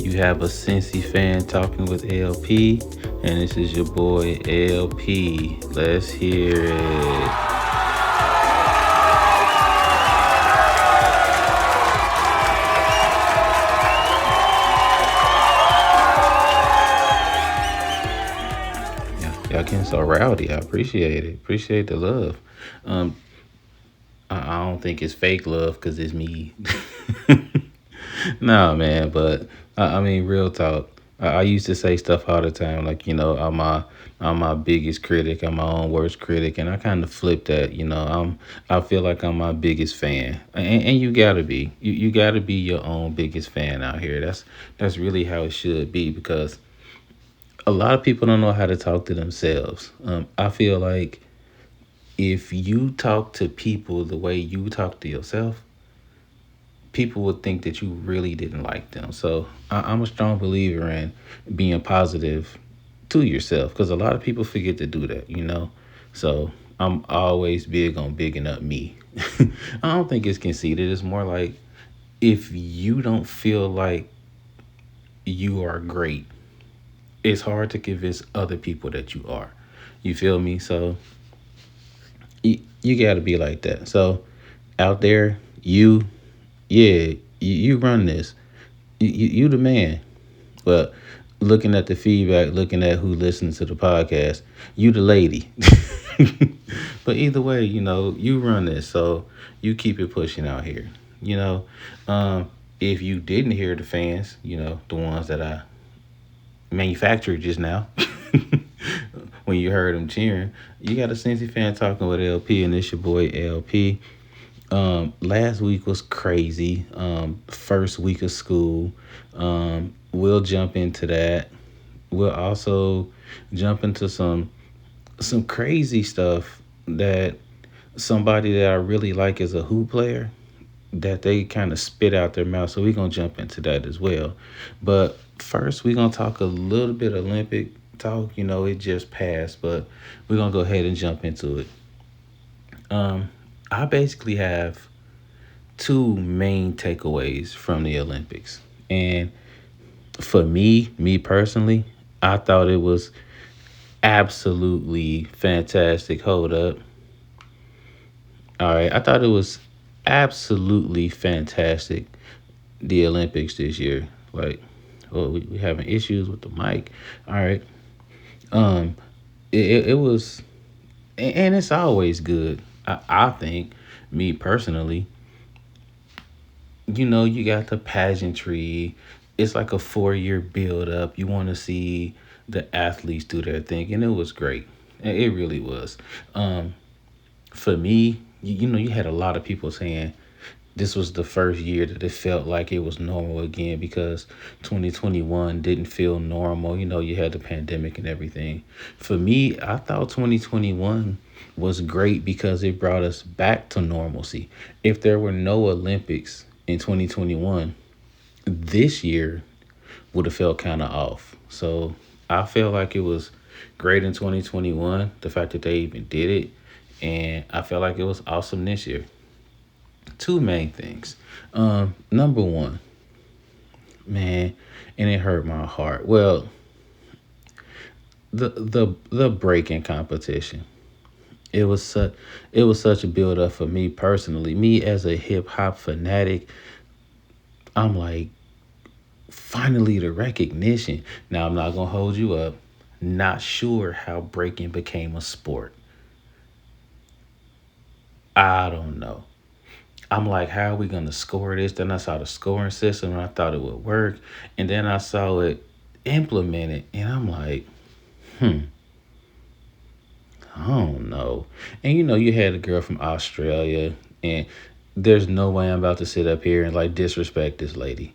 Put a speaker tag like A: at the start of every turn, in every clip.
A: You have a Cincy fan talking with LP, and this is your boy LP. Let's hear it. Yeah, y'all getting so rowdy. I appreciate it. Appreciate the love. Um, I don't think it's fake love because it's me. Nah, man, but I mean, real talk. I used to say stuff all the time, like I'm my biggest critic, I'm my own worst critic, and I kind of flipped that. I feel like I'm my biggest fan, and you gotta be, you gotta be your own biggest fan out here. That's really how it should be because a lot of people don't know how to talk to themselves. I feel like if you talk to people the way you talk to yourself, people would think that you really didn't like them. So I'm a strong believer in being positive to yourself because a lot of people forget to do that. So I'm always big on bigging up me. I don't think it's conceited. It's more like if you don't feel like you are great, it's hard to convince other people that you are. You feel me? So you got to be like that. So out there, yeah, you run this. You the man. But looking at the feedback, looking at who listens to the podcast, you the lady. But either way, you run this, so you keep it pushing out here. You know, if you didn't hear the fans, the ones that I manufactured just now, when you heard them cheering, you got a Cincy fan talking with LP, and it's your boy LP. Last week was crazy. First week of school. We'll jump into that. We'll also jump into some crazy stuff that somebody that I really like as a hoop player that they kind of spit out their mouth. So we're gonna jump into that as well. But first we're gonna talk a little bit Olympic talk. It just passed, but we're gonna go ahead and jump into it. Um, I basically have two main takeaways from the Olympics. And for me personally, I thought it was absolutely fantastic. Hold up. All right. I thought it was absolutely fantastic, the Olympics this year. Like, oh, we having issues with the mic. All right. Um, it was, and it's always good. I think, me personally, you got the pageantry. It's like a 4 year build up. You want to see the athletes do their thing, and it was great. It really was. Um, for me, you had a lot of people saying this was the first year that it felt like it was normal again because 2021 didn't feel normal. You had the pandemic and everything. For me, I thought 2021 was great because it brought us back to normalcy. If there were no Olympics in 2021, this year would have felt kind of off. So I felt like it was great in 2021, the fact that they even did it. And I felt like it was awesome this year. Two main things. Number one, man, and it hurt my heart. Well, the breaking competition. It was such a build up for me personally. Me as a hip hop fanatic, I'm like, finally the recognition. Now I'm not gonna hold you up. Not sure how breaking became a sport. I don't know. I'm like, how are we gonna score this? Then I saw the scoring system and I thought it would work. And then I saw it implemented and I'm like, hmm, I don't know. And you had a girl from Australia, and there's no way I'm about to sit up here and like disrespect this lady.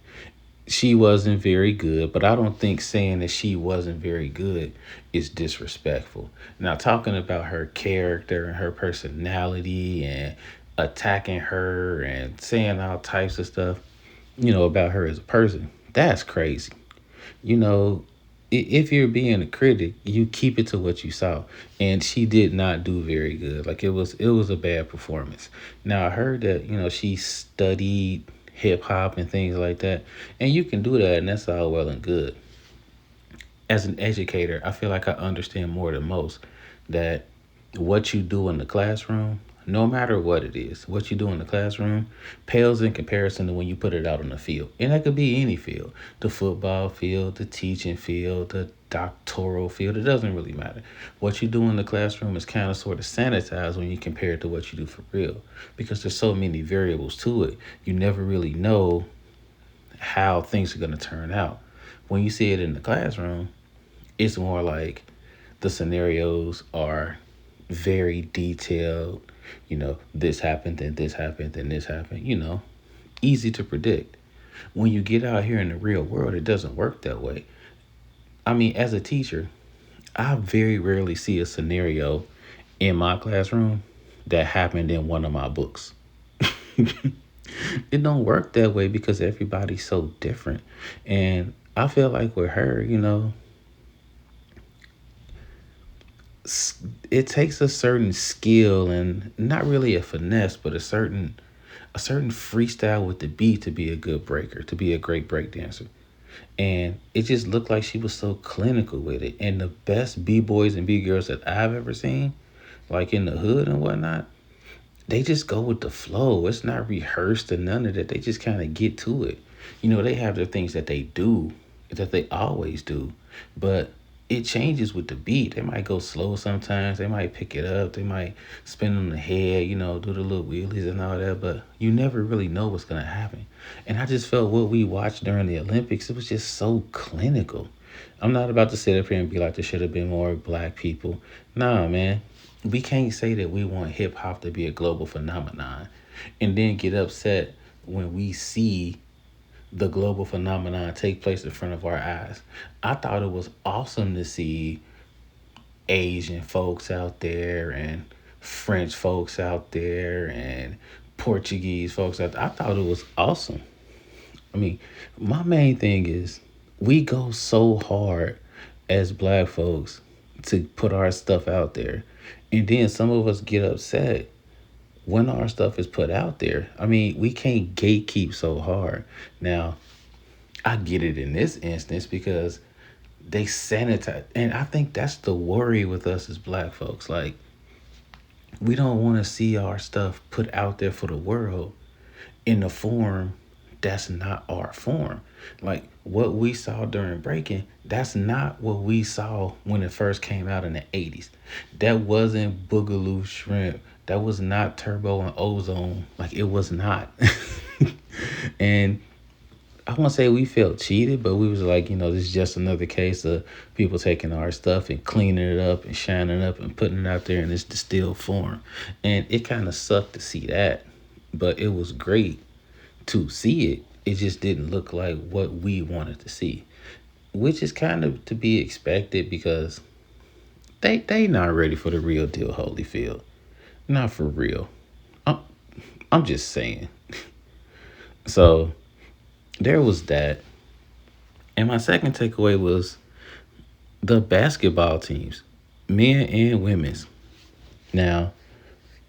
A: She wasn't very good, but I don't think saying that she wasn't very good is disrespectful. Now, talking about her character and her personality and attacking her and saying all types of stuff, about her as a person, that's crazy. You know, if you're being a critic, you keep it to what you saw. And she did not do very good. Like it was a bad performance. Now I heard that, she studied hip hop and things like that. And you can do that, and that's all well and good. As an educator, I feel like I understand more than most that what you do in the classroom, no matter what it is, what you do in the classroom pales in comparison to when you put it out on the field. And that could be any field, the football field, the teaching field, the doctoral field. It doesn't really matter. What you do in the classroom is kind of sort of sanitized when you compare it to what you do for real because there's so many variables to it. You never really know how things are going to turn out. When you see it in the classroom, it's more like the scenarios are very detailed. This happened, then this happened, then this happened, easy to predict. When you get out here in the real world, it doesn't work that way. I mean, as a teacher, I very rarely see a scenario in my classroom that happened in one of my books. It don't work that way because everybody's so different. And I feel like with her, it takes a certain skill and not really a finesse, but a certain freestyle with the beat to be a good breaker, to be a great break dancer. And it just looked like she was so clinical with it. And the best B boys and B girls that I've ever seen, like in the hood and whatnot, they just go with the flow. It's not rehearsed or none of that. They just kind of get to it. They have their things that they do, that they always do, but it changes with the beat. They might go slow sometimes. They might pick it up. They might spin on the head, do the little wheelies and all that, but you never really know what's going to happen. And I just felt what we watched during the Olympics, it was just so clinical. I'm not about to sit up here and be like, there should have been more black people. Nah, man. We can't say that we want hip hop to be a global phenomenon and then get upset when we see the global phenomenon take place in front of our eyes. I thought it was awesome to see Asian folks out there and French folks out there and Portuguese folks out there. I thought it was awesome. I mean, my main thing is we go so hard as black folks to put our stuff out there. And then some of us get upset when our stuff is put out there. I mean, we can't gatekeep so hard. Now, I get it in this instance because they sanitize. And I think that's the worry with us as black folks. Like, we don't want to see our stuff put out there for the world in a form that's not our form. Like what we saw during Breakin, that's not what we saw when it first came out in the 80s. That wasn't Boogaloo Shrimp. That was not Turbo and Ozone. Like it was not. And I won't say we felt cheated, but we was like, this is just another case of people taking our stuff and cleaning it up and shining it up and putting it out there in this distilled form. And it kind of sucked to see that, but it was great to see it. It just didn't look like what we wanted to see, which is kind of to be expected because they not ready for the real deal, Holyfield. Not for real. I'm, I'm just saying. So there was that. And my second takeaway was the basketball teams, men and women's. Now,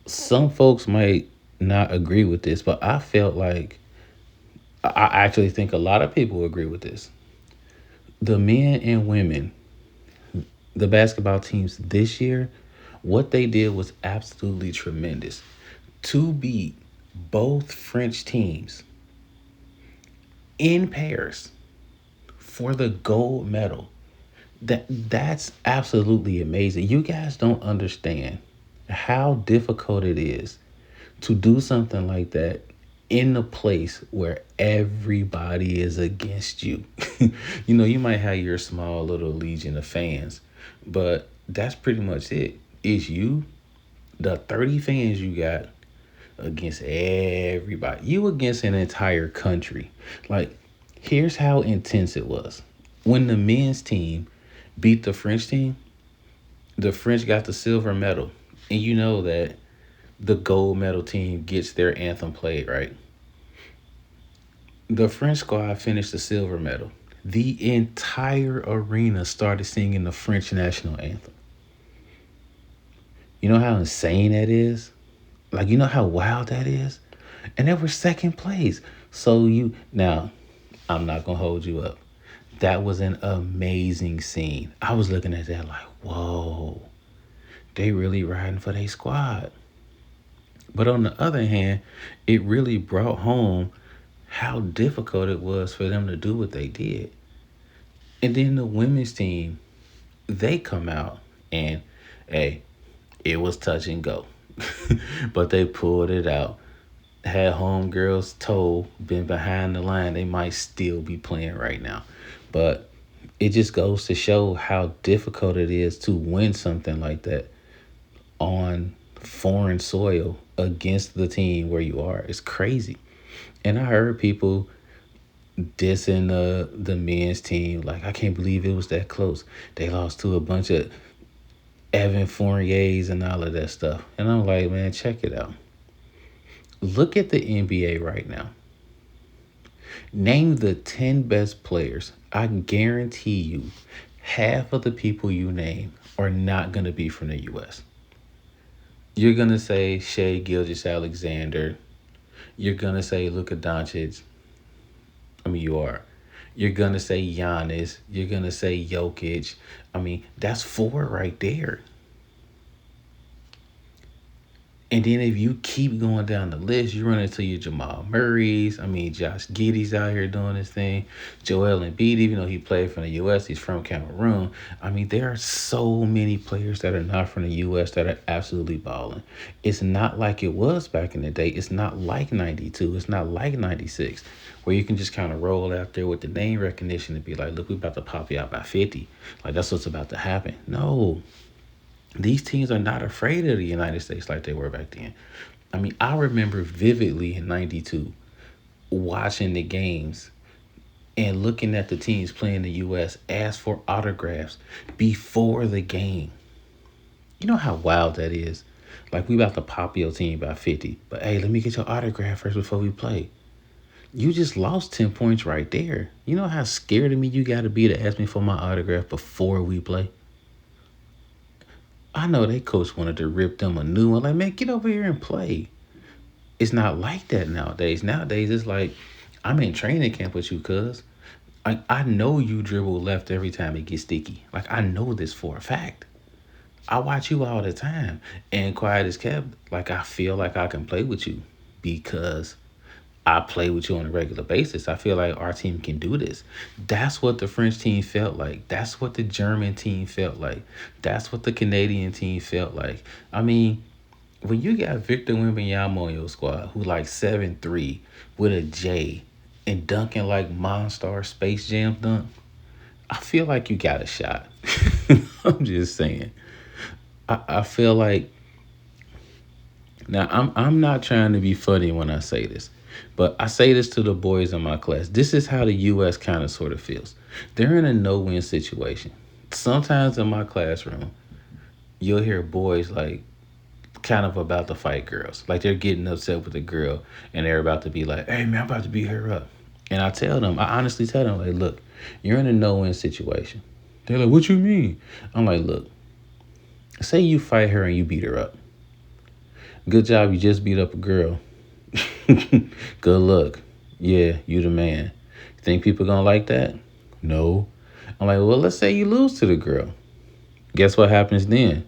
A: some folks might not agree with this, but I felt like I actually think a lot of people agree with this. The men and women, the basketball teams this year, what they did was absolutely tremendous. To beat both French teams in Paris for the gold medal. That's absolutely amazing. You guys don't understand how difficult it is to do something like that in a place where everybody is against you. You might have your small little legion of fans, but that's pretty much it. It's you, the 30 fans you got against everybody. You against an entire country. Like, here's how intense it was. When the men's team beat the French team, the French got the silver medal. And you know that the gold medal team gets their anthem played, right? The French squad finished the silver medal. The entire arena started singing the French national anthem. You know how insane that is? Like, you know how wild that is? And they were second place. So you now, I'm not gonna hold you up. That was an amazing scene. I was looking at that like, whoa, they really riding for their squad. But on the other hand, it really brought home how difficult it was for them to do what they did. And then the women's team, they come out and hey, it was touch and go. But they pulled it out. Had homegirls told, been behind the line, they might still be playing right now. But it just goes to show how difficult it is to win something like that on foreign soil against the team where you are. It's crazy. And I heard people dissing the men's team. Like, I can't believe it was that close. They lost to a bunch of Evan Fourniers and all of that stuff. And I'm like, man, check it out. Look at the NBA right now. Name the 10 best players. I guarantee you, half of the people you name are not going to be from the U.S. You're going to say Shea Gilgis Alexander. You're going to say Luka Doncic. I mean, you are. You're going to say Giannis. You're going to say Jokic. I mean, that's four right there. And then if you keep going down the list, you run into your Jamal Murray's. I mean, Josh Giddey's out here doing his thing. Joel Embiid, even though he played from the U.S., he's from Cameroon. I mean, there are so many players that are not from the U.S. that are absolutely balling. It's not like it was back in the day. It's not like 92. It's not like 96, where you can just kind of roll out there with the name recognition and be like, look, we're about to pop you out by 50. Like, that's what's about to happen. No, these teams are not afraid of the United States like they were back then. I mean, I remember vividly in 92 watching the games and looking at the teams playing the US ask for autographs before the game. You know how wild that is? Like, we about to pop your team by 50, but hey, let me get your autograph first before we play. You just lost 10 points right there. You know how scared of me you got to be to ask me for my autograph before we play? I know they coach wanted to rip them a new one. Like, man, get over here and play. It's not like that nowadays. Nowadays, it's like, I'm in training camp with you, cuz. I know you dribble left every time it gets sticky. Like, I know this for a fact. I watch you all the time. And quiet as kept, like, I feel like I can play with you because I play with you on a regular basis. I feel like our team can do this. That's what the French team felt like. That's what the German team felt like. That's what the Canadian team felt like. I mean, when you got Victor Wembanyama on your squad, who like 7'3" with a J and dunking like Monstar Space Jam dunk, I feel like you got a shot. I'm just saying. I feel like now I'm not trying to be funny when I say this, but I say this to the boys in my class. This is how the US kind of sort of feels. They're in a no-win situation. Sometimes in my classroom, you'll hear boys like kind of about to fight girls. Like, they're getting upset with the girl and they're about to be like, hey man, I'm about to beat her up. And I honestly tell them, like, look, you're in a no-win situation. They're like, what you mean? I'm like, look, say you fight her and you beat her up. Good job, you just beat up a girl. Good luck. Yeah, you the man. Think people gonna like that? No. I'm like, well, let's say you lose to the girl. Guess what happens then?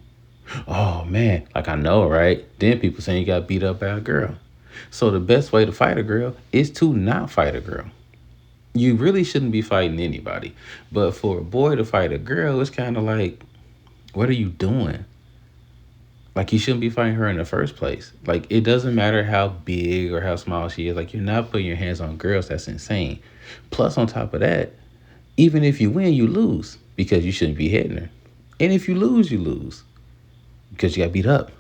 A: Oh man, like, I know, right? Then people saying you got beat up by a girl. So the best way to fight a girl is to not fight a girl. You really shouldn't be fighting anybody. But for a boy to fight a girl, it's kind of like, what are you doing? Like, you shouldn't be fighting her in the first place. Like, it doesn't matter how big or how small she is. Like, you're not putting your hands on girls. That's insane. Plus, on top of that, even if you win, you lose because you shouldn't be hitting her. And if you lose because you got beat up.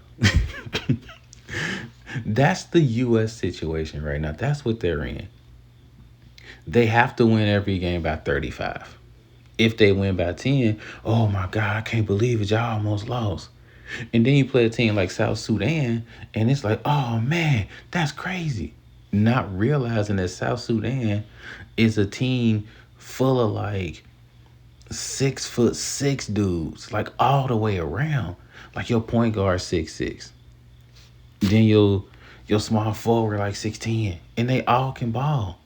A: That's the U.S. situation right now. That's what they're in. They have to win every game by 35. If they win by 10, oh my God, I can't believe it. Y'all almost lost. And then you play a team like South Sudan, and it's like, oh man, that's crazy. Not realizing that South Sudan is a team full of like 6'6" dudes, like all the way around. Like, your point guard 6'6". Then Your small forward like 6'10", and they all can ball.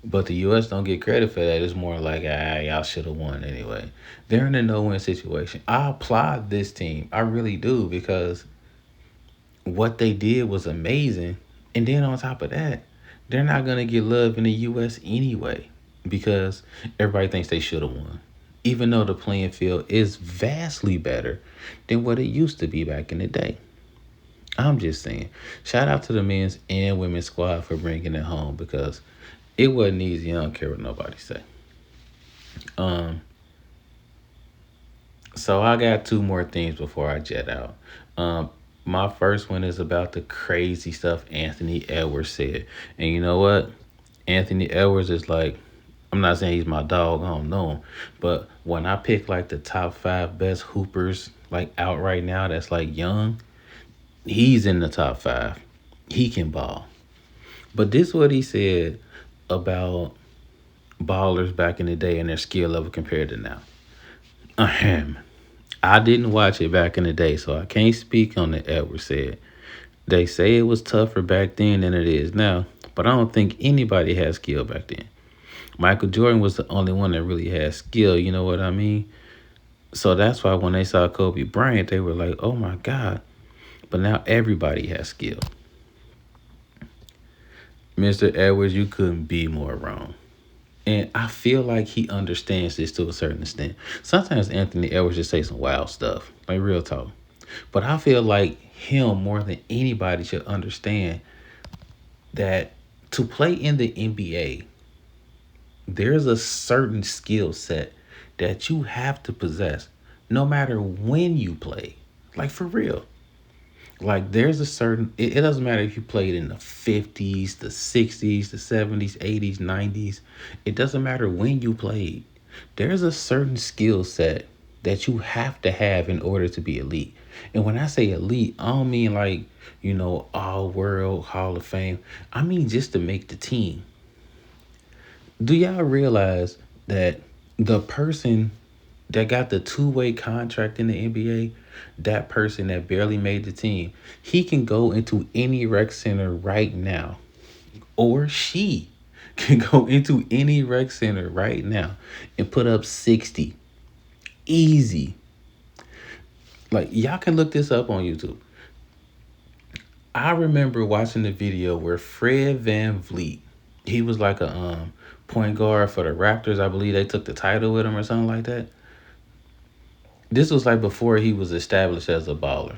A: But the U.S. don't get credit for that. It's more like, y'all should have won anyway. They're in a no-win situation. I applaud this team. I really do because what they did was amazing. And then on top of that, they're not gonna get love in the U.S. anyway because everybody thinks they should have won, even though the playing field is vastly better than what it used to be back in the day. I'm just saying, shout out to the men's and women's squad for bringing it home because it wasn't easy. I don't care what nobody say. Um, so I got two more things before I jet out. Um, my first one is about the crazy stuff Anthony Edwards said, and you know what? Anthony Edwards is like, I'm not saying he's my dog. I don't know him, but when I pick like the top five best hoopers like out right now, that's like young, he's in the top five. He can ball. But this is what he said about ballers back in the day and their skill level compared to now. Ahem. I didn't watch it back in the day, so I can't speak on the Edwards said. They say it was tougher back then than it is now, but I don't think anybody had skill back then. Michael Jordan was the only one that really had skill, you know what I mean? So that's why when they saw Kobe Bryant, they were like, oh my God. But now everybody has skill. Mr. Edwards, you couldn't be more wrong. And I feel like he understands this to a certain extent. Sometimes Anthony Edwards just say some wild stuff, like real talk. But I feel like him more than anybody should understand that to play in the NBA, there's a certain skill set that you have to possess no matter when you play. Like for real. Like there's a certain it doesn't matter if you played in the 50s, the 60s, the 70s, 80s, 90s. It doesn't matter when you played. There's a certain skill set that you have to have in order to be elite. And when I say elite, I don't mean like, all world Hall of Fame. I mean just to make the team. Do y'all realize that the person that got the two-way contract in the NBA, that person that barely made the team, he can go into any rec center right now, or she can go into any rec center right now and put up 60 easy. Like y'all can look this up on YouTube. I remember watching the video where Fred Van Vliet, he was like a point guard for the Raptors. I believe they took the title with him or something like that. This was like before he was established as a baller.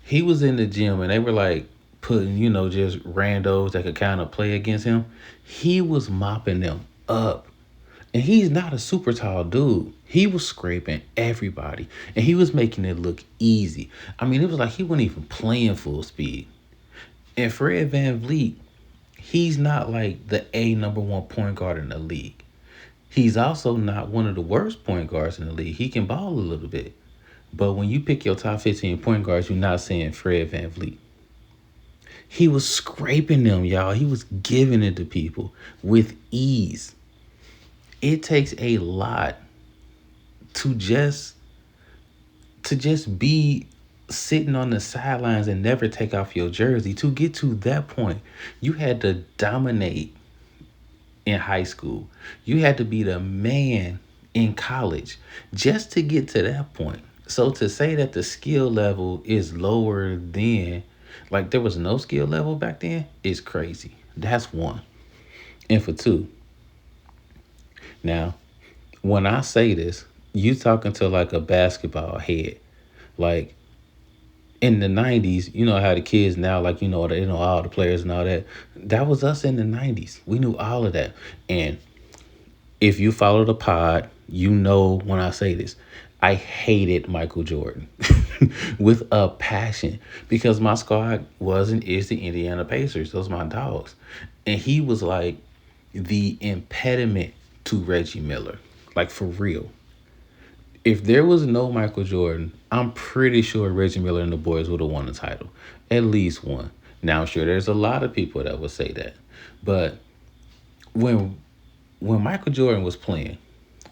A: He was in the gym and they were like putting, just randos that could kind of play against him. He was mopping them up. And he's not a super tall dude. He was scraping everybody. And he was making it look easy. I mean, it was like he wasn't even playing full speed. And Fred Van Vliet, he's not like the number one point guard in the league. He's also not one of the worst point guards in the league. He can ball a little bit. But when you pick your top 15 point guards, you're not saying Fred Van Vliet. He was scraping them, y'all. He was giving it to people with ease. It takes a lot to just be sitting on the sidelines and never take off your jersey. To get to that point, you had to dominate in high school. You had to be the man in college just to get to that point. So to say that the skill level is lower than, like there was no skill level back then, is crazy. That's one. And for two, now, when I say this, you talking to like a basketball head. Like in the 90s, you know how the kids now, like, they know all the players and all that. That was us in the 90s. We knew all of that. And if you follow the pod, you know when I say this, I hated Michael Jordan with a passion because my squad is the Indiana Pacers. Those are my dogs. And he was like the impediment to Reggie Miller. Like for real. If there was no Michael Jordan, I'm pretty sure Reggie Miller and the boys would have won the title. At least one. Now I'm sure there's a lot of people that would say that. But when Michael Jordan was playing,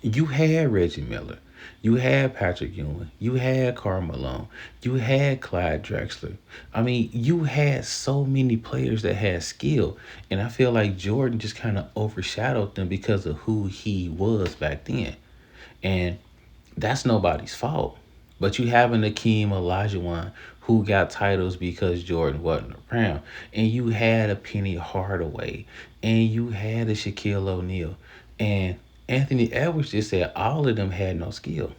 A: you had Reggie Miller. You had Patrick Ewing. You had Karl Malone. You had Clyde Drexler. I mean, you had so many players that had skill. And I feel like Jordan just kind of overshadowed them because of who he was back then. And that's nobody's fault. But you have an Akeem Olajuwon who got titles because Jordan wasn't around. And you had a Penny Hardaway. And you had a Shaquille O'Neal. And Anthony Edwards just said all of them had no skill.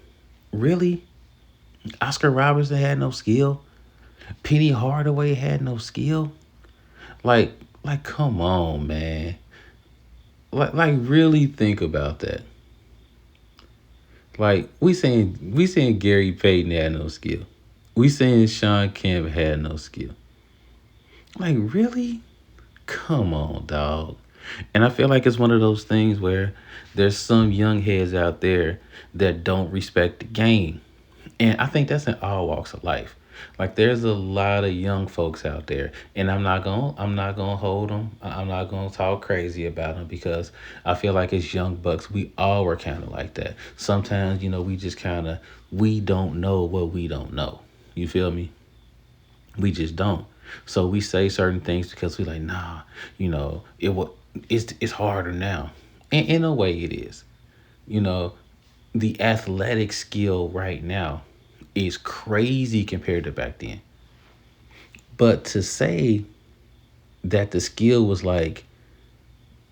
A: Really? Oscar Robertson had no skill? Penny Hardaway had no skill? Like, come on, man. Really think about that. Like, we saying Gary Payton had no skill. We saying Sean Kemp had no skill. Like, really? Come on, dog. And I feel like it's one of those things where there's some young heads out there that don't respect the game. And I think that's in all walks of life. Like there's a lot of young folks out there, and I'm not gonna hold them. I'm not gonna talk crazy about them because I feel like as young bucks, we all were kind of like that. Sometimes we just we don't know what we don't know. You feel me? We just don't. So we say certain things because we like, nah, it's harder now. And in a way it is. You know, the athletic skill right now is crazy compared to back then. But to say that the skill was like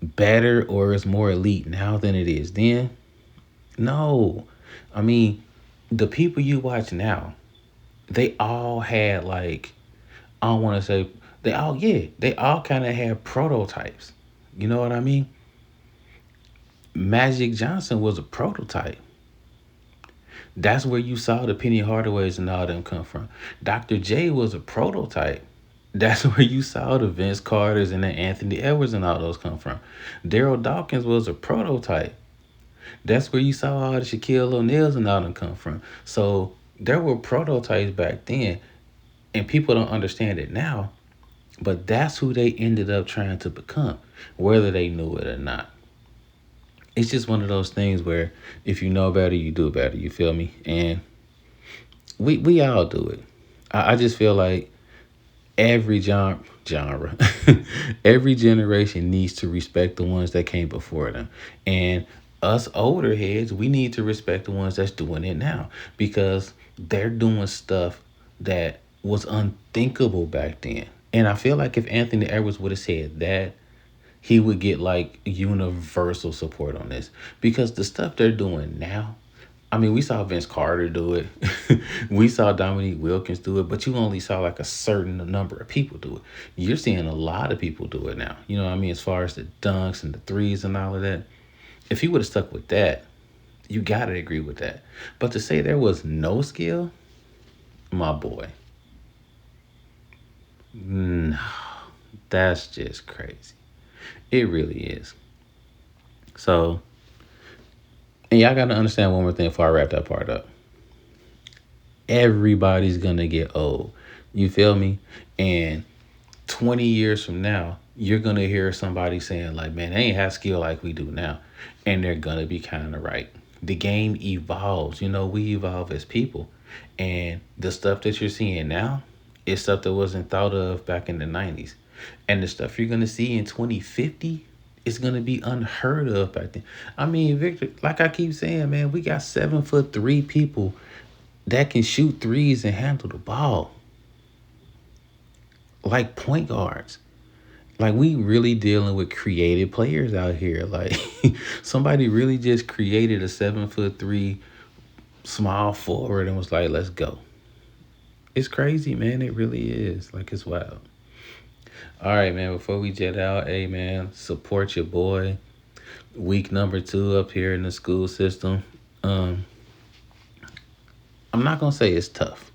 A: better or is more elite now than it is then, no. I mean, the people you watch now, they all had like I don't want to say they all kind of had prototypes. You know what I mean? Magic Johnson was a prototype. That's where you saw the Penny Hardaways and all them come from. Dr. J was a prototype. That's where you saw the Vince Carters and the Anthony Edwards and all those come from. Daryl Dawkins was a prototype. That's where you saw all the Shaquille O'Neals and all them come from. So there were prototypes back then, and people don't understand it now. But that's who they ended up trying to become, whether they knew it or not. It's just one of those things where if you know better, you do better. You feel me? And we all do it. I just feel like every genre, every generation needs to respect the ones that came before them. And us older heads, we need to respect the ones that's doing it now because they're doing stuff that was unthinkable back then. And I feel like if Anthony Edwards would have said that, he would get like universal support on this because the stuff they're doing now. I mean, we saw Vince Carter do it. We saw Dominique Wilkins do it, but you only saw like a certain number of people do it. You're seeing a lot of people do it now. You know what I mean? As far as the dunks and the threes and all of that. If he would have stuck with that, you got to agree with that. But to say there was no skill, my boy, no, that's just crazy. It really is. So, and y'all got to understand one more thing before I wrap that part up. Everybody's going to get old. You feel me? And 20 years from now, you're going to hear somebody saying, like, man, they ain't have skill like we do now. And they're going to be kind of right. The game evolves. We evolve as people. And the stuff that you're seeing now is stuff that wasn't thought of back in the 90s. And the stuff you're going to see in 2050 is going to be unheard of back then. I mean, Victor, like I keep saying, man, we got 7'3" people that can shoot threes and handle the ball like point guards. Like we really dealing with creative players out here. Like somebody really just created a 7'3" small forward and was like, let's go. It's crazy, man. It really is. Like it's wild. All right, man. Before we jet out, hey man, support your boy. Week number 2 up here in the school system. Um, I'm not gonna say it's tough.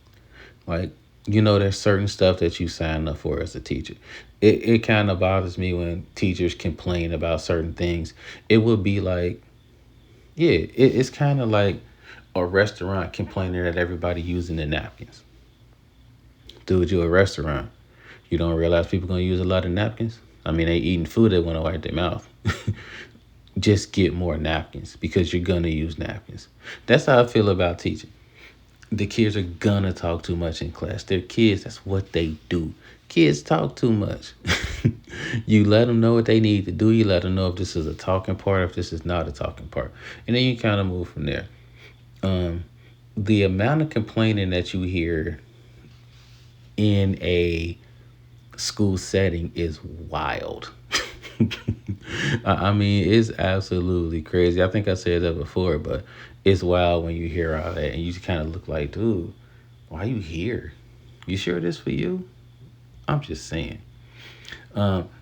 A: Like, there's certain stuff that you sign up for as a teacher. It kind of bothers me when teachers complain about certain things. It would be like, yeah, it's kind of like a restaurant complaining that everybody using the napkins. Dude, you a restaurant. You don't realize people gonna use a lot of napkins? I mean, they eating food, they want to wipe their mouth. just get more napkins because you're gonna use napkins. That's how I feel about teaching. The kids are gonna talk too much in class. They're kids. That's what they do. Kids talk too much. You let them know what they need to do. You let them know if this is a talking part, if this is not a talking part, and then you kind of move from there. Um, the amount of complaining that you hear in a school setting is wild. I mean, it's absolutely crazy. I think I said that before, but it's wild when you hear all that and you kind of look like, dude, why you here? You sure this for you? I'm just saying.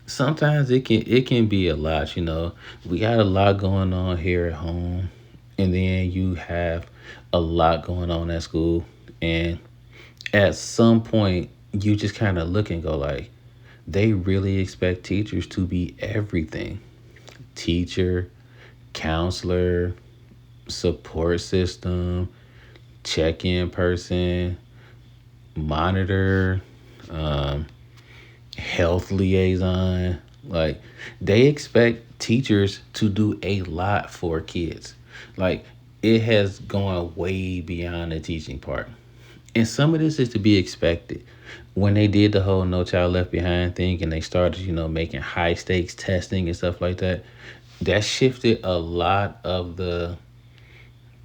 A: Sometimes it can be a lot. We got a lot going on here at home, and then you have a lot going on at school, and at some point you just kind of look and go like, they really expect teachers to be everything: teacher, counselor, support system, check-in person, monitor, um, health liaison. Like, they expect teachers to do a lot for kids. Like, it has gone way beyond the teaching part. And some of this is to be expected. When they did the whole No Child Left Behind thing and they started, making high stakes testing and stuff like that, that shifted a lot of the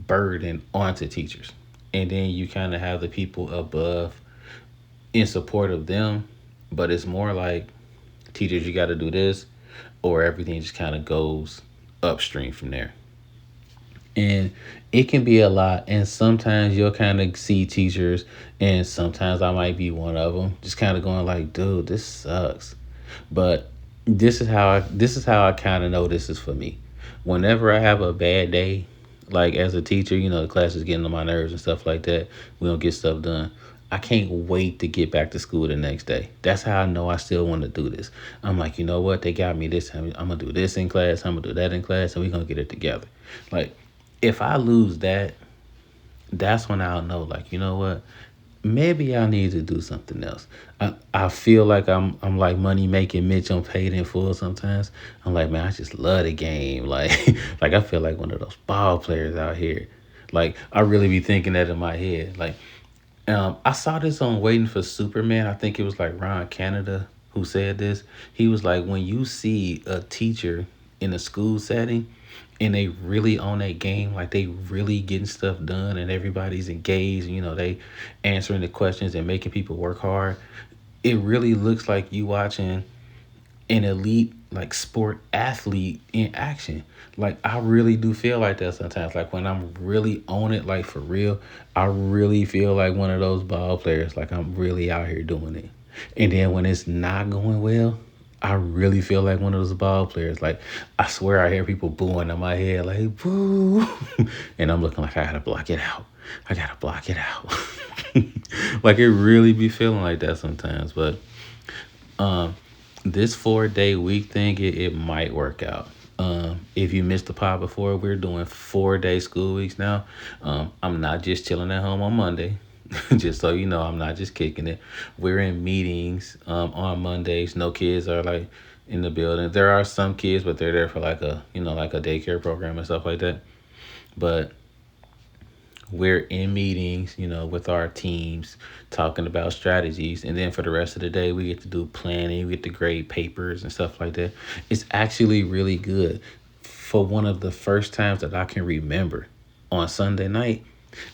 A: burden onto teachers. And then you kind of have the people above in support of them, but it's more like, teachers, you got to do this, or everything just kind of goes upstream from there. And it can be a lot. And sometimes you'll kind of see teachers, and sometimes I might be one of them, just kind of going like, dude, this sucks. But this is how I kind of know this is for me. Whenever I have a bad day, like as a teacher, the class is getting on my nerves and stuff like that. We don't get stuff done. I can't wait to get back to school the next day. That's how I know I still want to do this. I'm like, you know what? They got me this time. I'm gonna do this in class. I'm gonna do that in class, and we're gonna get it together. Like, if I lose that, that's when I'll know. Like, you know what? Maybe I need to do something else. I feel like I'm like money making Mitch on Paid in Full sometimes. I'm like, man, I just love the game. Like like I feel like one of those ball players out here. Like, I really be thinking that in my head. Like, I saw this on Waiting for Superman. I think it was like Ron Canada who said this. He was like, when you see a teacher in a school setting and they really on that game, like they really getting stuff done and everybody's engaged, they answering the questions and making people work hard. It really looks like you watching an elite like sport athlete in action. Like, I really do feel like that sometimes. Like, when I'm really on it, like for real, I really feel like one of those ball players. Like, I'm really out here doing it. And then when it's not going well, I really feel like one of those ball players. Like, I swear I hear people booing in my head, like, boo. And I'm looking like I gotta block it out. I gotta block it out. Like, it really be feeling like that sometimes. But um, this 4 day week thing, it might work out. If you missed the pod before, we're doing 4 day school weeks now. I'm not just chilling at home on Monday. Just so you know, I'm not just kicking it. We're in meetings on Mondays. No kids are like in the building. There are some kids, but they're there for like a daycare program and stuff like that. But we're in meetings, with our teams, talking about strategies. And then for the rest of the day, we get to do planning, we get to grade papers and stuff like that. It's actually really good. For one of the first times that I can remember, on Sunday night,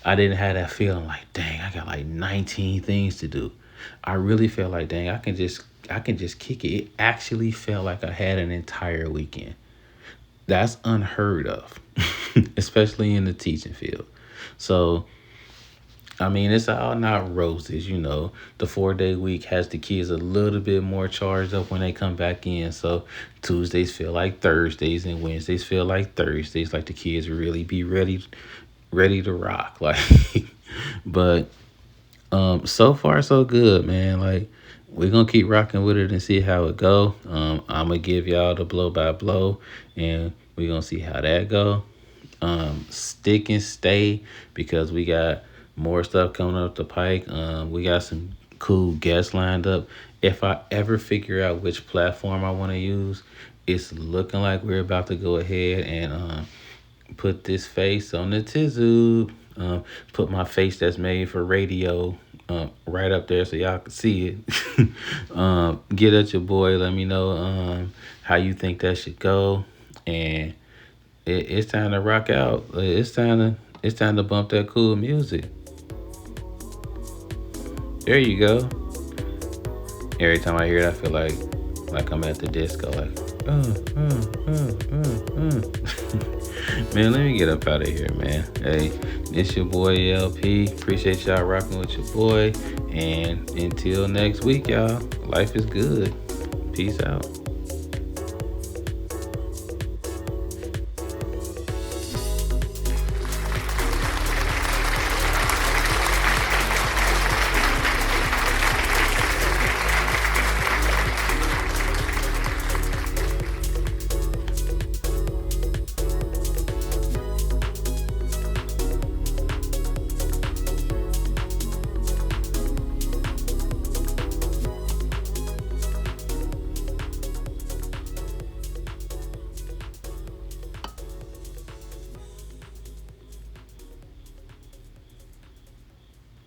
A: I didn't have that feeling like, dang, I got like 19 things to do. I really felt like, dang, I can just kick it. It actually felt like I had an entire weekend. That's unheard of, especially in the teaching field. So, I mean, it's all not roses. The 4 day week has the kids a little bit more charged up when they come back in. So, Tuesdays feel like Thursdays and Wednesdays feel like Thursdays. Like, the kids really be ready to rock. Like, but so far so good, man. Like, we're gonna keep rocking with it and see how it go. I'm gonna give y'all the blow by blow, and we're gonna see how that go. Stick and stay, because we got more stuff coming up the pike. We got some cool guests lined up. If I ever figure out which platform I want to use, it's looking like we're about to go ahead and put this face on the tizoo. Put my face that's made for radio right up there so y'all can see it. Get at your boy. Let me know how you think that should go. And it's time to rock out. It's time to bump that cool music. There you go. Every time I hear it, I feel like I'm at the disco. Like, man, let me get up out of here, man. Hey, it's your boy LP. Appreciate y'all rocking with your boy. And until next week, y'all, life is good. Peace out.